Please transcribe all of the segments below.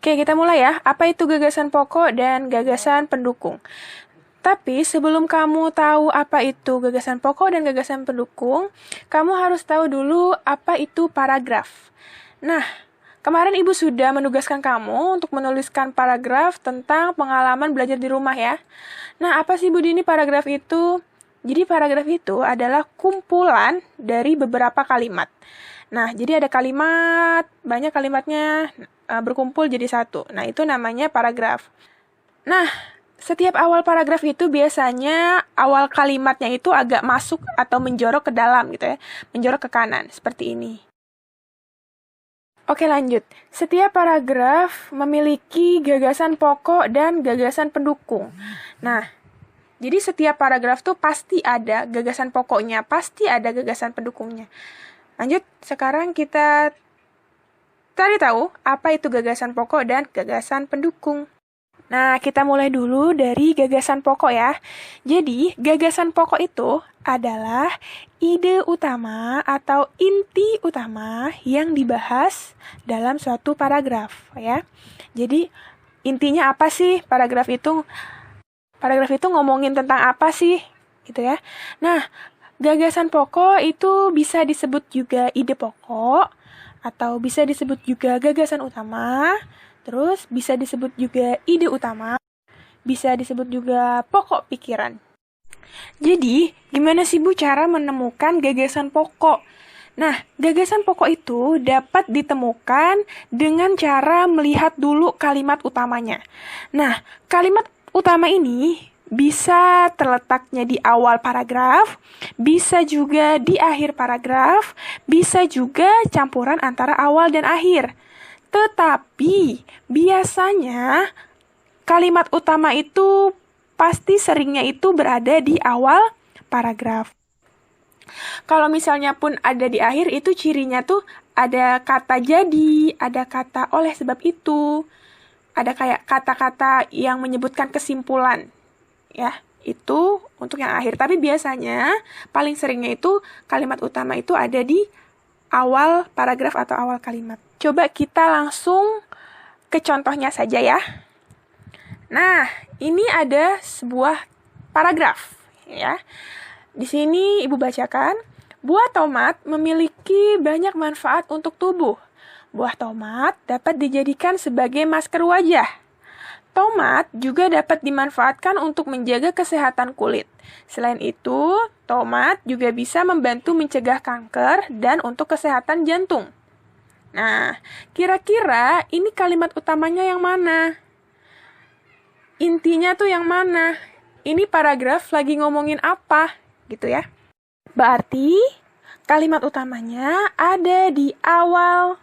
Oke, kita mulai ya. Apa itu gagasan pokok dan gagasan pendukung? Tapi sebelum kamu tahu apa itu gagasan pokok dan gagasan pendukung, kamu harus tahu dulu apa itu paragraf. Nah, kemarin Ibu sudah menugaskan kamu untuk menuliskan paragraf tentang pengalaman belajar di rumah ya. Nah, apa sih Bu Dini paragraf itu? Jadi paragraf itu adalah kumpulan dari beberapa kalimat. Nah, jadi ada kalimat, banyak kalimatnya berkumpul jadi satu. Nah, itu namanya paragraf. Nah, setiap awal paragraf itu biasanya awal kalimatnya itu agak masuk atau menjorok ke dalam gitu ya. Menjorok ke kanan, seperti ini. Oke, lanjut. Setiap paragraf memiliki gagasan pokok dan gagasan pendukung. Nah, jadi setiap paragraf tuh pasti ada gagasan pokoknya, pasti ada gagasan pendukungnya. Lanjut, sekarang kita cari tahu apa itu gagasan pokok dan gagasan pendukung. Nah, kita mulai dulu dari gagasan pokok ya. Jadi, gagasan pokok itu adalah ide utama atau inti utama yang dibahas dalam suatu paragraf ya. Jadi, intinya apa sih paragraf itu? Paragraf itu ngomongin tentang apa sih? Gitu ya. Nah, gagasan pokok itu bisa disebut juga ide pokok atau bisa disebut juga gagasan utama. Terus bisa disebut juga ide utama, bisa disebut juga pokok pikiran. Jadi, gimana sih Bu cara menemukan gagasan pokok? Nah, gagasan pokok itu dapat ditemukan dengan cara melihat dulu kalimat utamanya. Nah, kalimat utama ini bisa terletaknya di awal paragraf, bisa juga di akhir paragraf, bisa juga campuran antara awal dan akhir. Tetapi, biasanya kalimat utama itu pasti seringnya itu berada di awal paragraf. Kalau misalnya pun ada di akhir, itu cirinya tuh ada kata jadi, ada kata oleh sebab itu, ada kayak kata-kata yang menyebutkan kesimpulan. Ya, itu untuk yang akhir. Tapi biasanya, paling seringnya itu kalimat utama itu ada di awal paragraf atau awal kalimat. Coba kita langsung ke contohnya saja ya. Nah, ini ada sebuah paragraf ya. Di sini Ibu bacakan, buah tomat memiliki banyak manfaat untuk tubuh. Buah tomat dapat dijadikan sebagai masker wajah. Tomat juga dapat dimanfaatkan untuk menjaga kesehatan kulit. Selain itu, tomat juga bisa membantu mencegah kanker dan untuk kesehatan jantung. Nah, kira-kira ini kalimat utamanya yang mana? Intinya tuh yang mana? Ini paragraf lagi ngomongin apa? Gitu ya. Berarti, kalimat utamanya ada di awal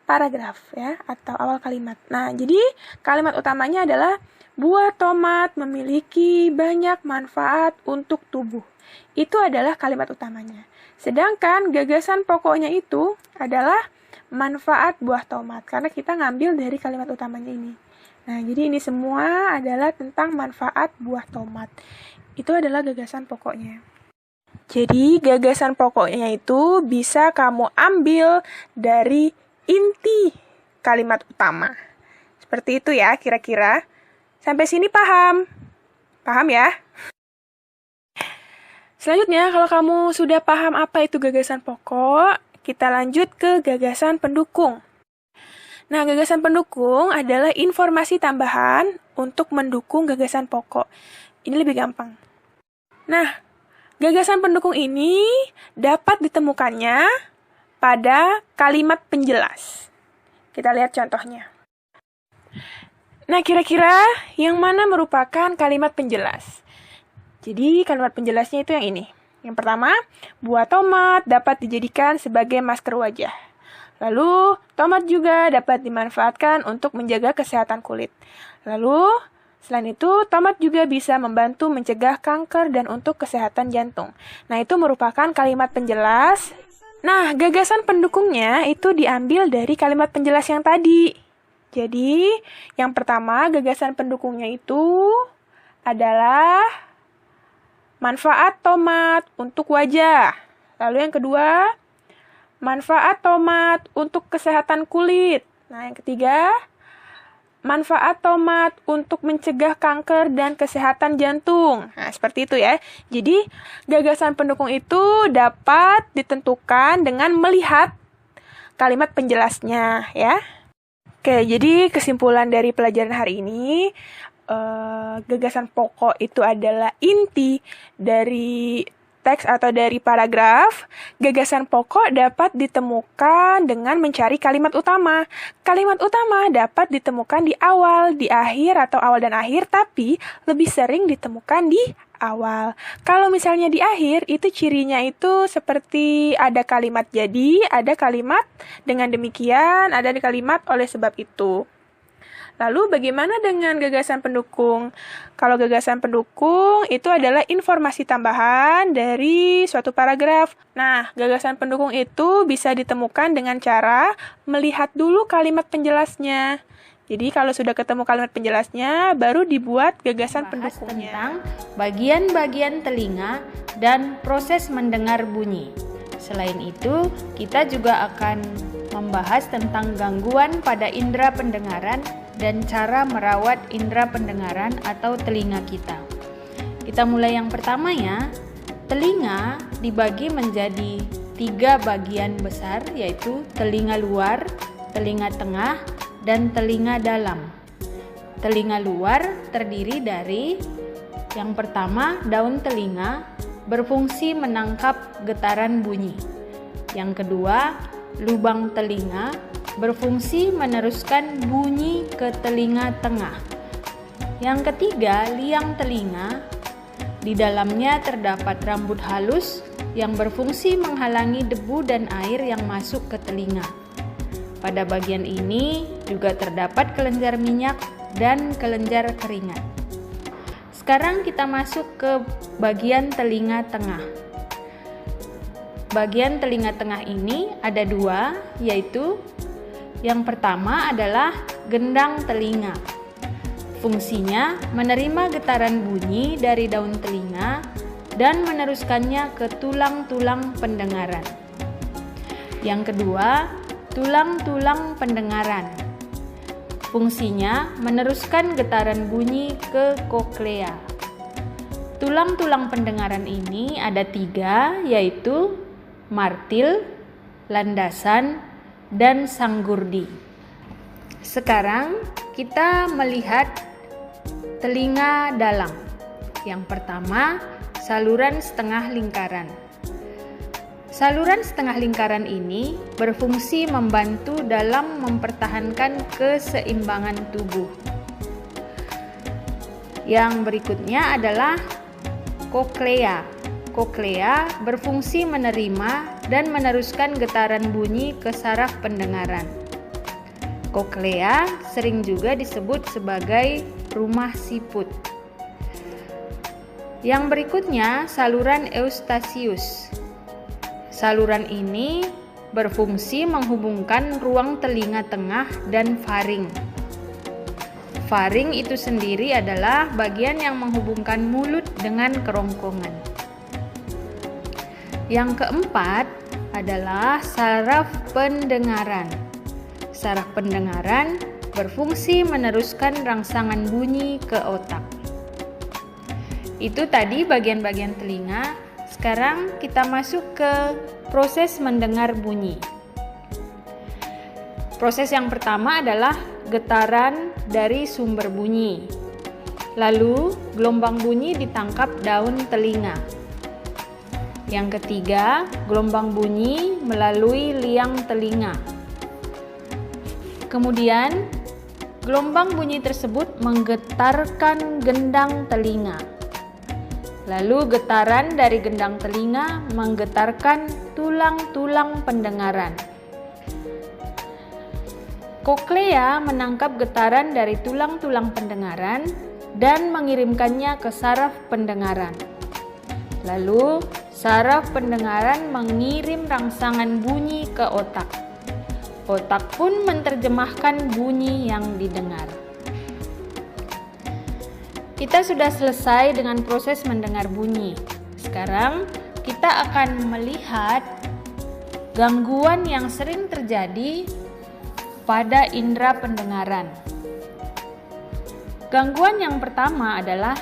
paragraf ya, atau awal kalimat. Nah, jadi kalimat utamanya adalah buah tomat memiliki banyak manfaat untuk tubuh. Itu adalah kalimat utamanya. Sedangkan gagasan pokoknya itu adalah manfaat buah tomat, karena kita ngambil dari kalimat utamanya ini. Nah, jadi ini semua adalah tentang manfaat buah tomat. Itu adalah gagasan pokoknya. Jadi, gagasan pokoknya itu bisa kamu ambil dari inti kalimat utama. Seperti itu ya kira-kira. Sampai sini paham? Paham ya? Selanjutnya, kalau kamu sudah paham apa itu gagasan pokok, kita lanjut ke gagasan pendukung. Nah, gagasan pendukung adalah informasi tambahan untuk mendukung gagasan pokok. Ini lebih gampang. Nah, gagasan pendukung ini dapat ditemukannya pada kalimat penjelas. Kita lihat contohnya. Nah, kira-kira yang mana merupakan kalimat penjelas? Jadi, kalimat penjelasnya itu yang ini. Yang pertama, buah tomat dapat dijadikan sebagai masker wajah. Lalu, tomat juga dapat dimanfaatkan untuk menjaga kesehatan kulit. Lalu, selain itu, tomat juga bisa membantu mencegah kanker dan untuk kesehatan jantung. Nah, itu merupakan kalimat penjelas. Nah, gagasan pendukungnya itu diambil dari kalimat penjelas yang tadi. Jadi, yang pertama, gagasan pendukungnya itu adalah manfaat tomat untuk wajah. Lalu yang kedua, manfaat tomat untuk kesehatan kulit. Nah, yang ketiga, manfaat tomat untuk mencegah kanker dan kesehatan jantung. Nah, seperti itu ya. Jadi, gagasan pendukung itu dapat ditentukan dengan melihat kalimat penjelasnya ya. Oke, jadi kesimpulan dari pelajaran hari ini, gagasan pokok itu adalah inti dari teks atau dari paragraf. Gagasan pokok dapat ditemukan dengan mencari kalimat utama. Kalimat utama dapat ditemukan di awal, di akhir, atau awal dan akhir, tapi lebih sering ditemukan di awal. Kalau misalnya di akhir, itu cirinya itu seperti ada kalimat jadi, ada kalimat dengan demikian, ada kalimat oleh sebab itu. Lalu bagaimana dengan gagasan pendukung? Kalau gagasan pendukung itu adalah informasi tambahan dari suatu paragraf. Nah, gagasan pendukung itu bisa ditemukan dengan cara melihat dulu kalimat penjelasnya. Jadi kalau sudah ketemu kalimat penjelasnya, baru dibuat gagasan pendukungnya. Tentang bagian-bagian telinga dan proses mendengar bunyi. Selain itu, kita juga akan membahas tentang gangguan pada indera pendengaran dan cara merawat indera pendengaran atau telinga kita. Kita mulai yang pertama ya. Telinga dibagi menjadi 3 bagian besar, yaitu telinga luar, telinga tengah, dan telinga dalam. Telinga luar terdiri dari yang pertama, daun telinga berfungsi menangkap getaran bunyi. Yang kedua, lubang telinga berfungsi meneruskan bunyi ke telinga tengah. Yang ketiga, liang telinga. Di dalamnya terdapat rambut halus yang berfungsi menghalangi debu dan air yang masuk ke telinga. Pada bagian ini juga terdapat kelenjar minyak dan kelenjar keringat. Sekarang kita masuk ke bagian telinga tengah. Bagian telinga tengah ini ada 2, yaitu yang pertama adalah gendang telinga. Fungsinya menerima getaran bunyi dari daun telinga dan meneruskannya ke tulang-tulang pendengaran. Yang kedua, tulang-tulang pendengaran. Fungsinya meneruskan getaran bunyi ke koklea. Tulang-tulang pendengaran ini ada 3, yaitu martil, landasan, dan sanggurdi. Sekarang kita melihat telinga dalam. Yang pertama, saluran setengah lingkaran. Saluran setengah lingkaran ini berfungsi membantu dalam mempertahankan keseimbangan tubuh. Yang berikutnya adalah koklea. Koklea berfungsi menerima dan meneruskan getaran bunyi ke saraf pendengaran. Koklea sering juga disebut sebagai rumah siput. Yang berikutnya, saluran eustasius. Saluran ini berfungsi menghubungkan ruang telinga tengah dan faring. Faring itu sendiri adalah bagian yang menghubungkan mulut dengan kerongkongan. Yang keempat adalah saraf pendengaran. Saraf pendengaran berfungsi meneruskan rangsangan bunyi ke otak. Itu tadi bagian-bagian telinga. Sekarang kita masuk ke proses mendengar bunyi. Proses yang pertama adalah getaran dari sumber bunyi. Lalu gelombang bunyi ditangkap daun telinga. Yang ketiga, gelombang bunyi melalui liang telinga. Kemudian, gelombang bunyi tersebut menggetarkan gendang telinga. Lalu getaran dari gendang telinga menggetarkan tulang-tulang pendengaran. Koklea menangkap getaran dari tulang-tulang pendengaran dan mengirimkannya ke saraf pendengaran. Lalu, saraf pendengaran mengirim rangsangan bunyi ke otak. Otak pun menerjemahkan bunyi yang didengar. Kita sudah selesai dengan proses mendengar bunyi. Sekarang kita akan melihat gangguan yang sering terjadi pada indera pendengaran. Gangguan yang pertama adalah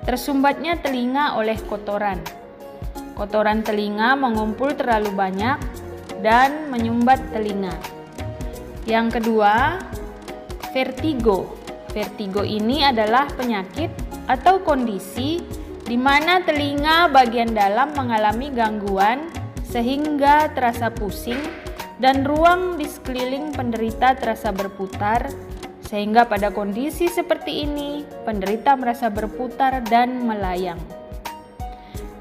tersumbatnya telinga oleh kotoran. Kotoran telinga mengumpul terlalu banyak dan menyumbat telinga. Yang kedua, vertigo. Vertigo ini adalah penyakit atau kondisi di mana telinga bagian dalam mengalami gangguan sehingga terasa pusing dan ruang di sekeliling penderita terasa berputar, sehingga pada kondisi seperti ini penderita merasa berputar dan melayang.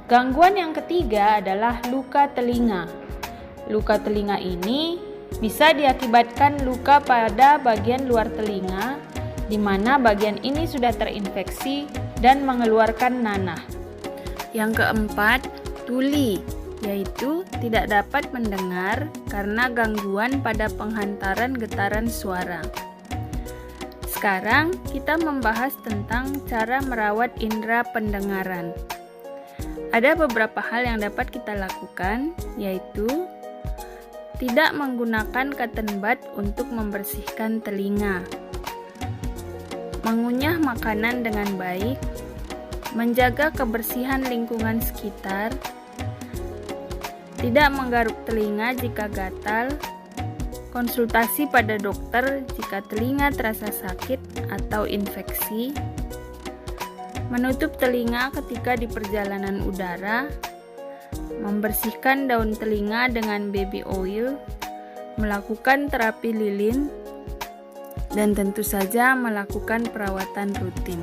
Gangguan yang ketiga adalah luka telinga. Luka telinga ini bisa diakibatkan luka pada bagian luar telinga, di mana bagian ini sudah terinfeksi dan mengeluarkan nanah. Yang keempat, tuli, yaitu tidak dapat mendengar karena gangguan pada penghantaran getaran suara. Sekarang kita membahas tentang cara merawat indera pendengaran. Ada beberapa hal yang dapat kita lakukan, yaitu tidak menggunakan cotton bud untuk membersihkan telinga, mengunyah makanan dengan baik, menjaga kebersihan lingkungan sekitar, tidak menggaruk telinga jika gatal, konsultasi pada dokter jika telinga terasa sakit atau infeksi, menutup telinga ketika di perjalanan udara, membersihkan daun telinga dengan baby oil, melakukan terapi lilin, dan tentu saja melakukan perawatan rutin.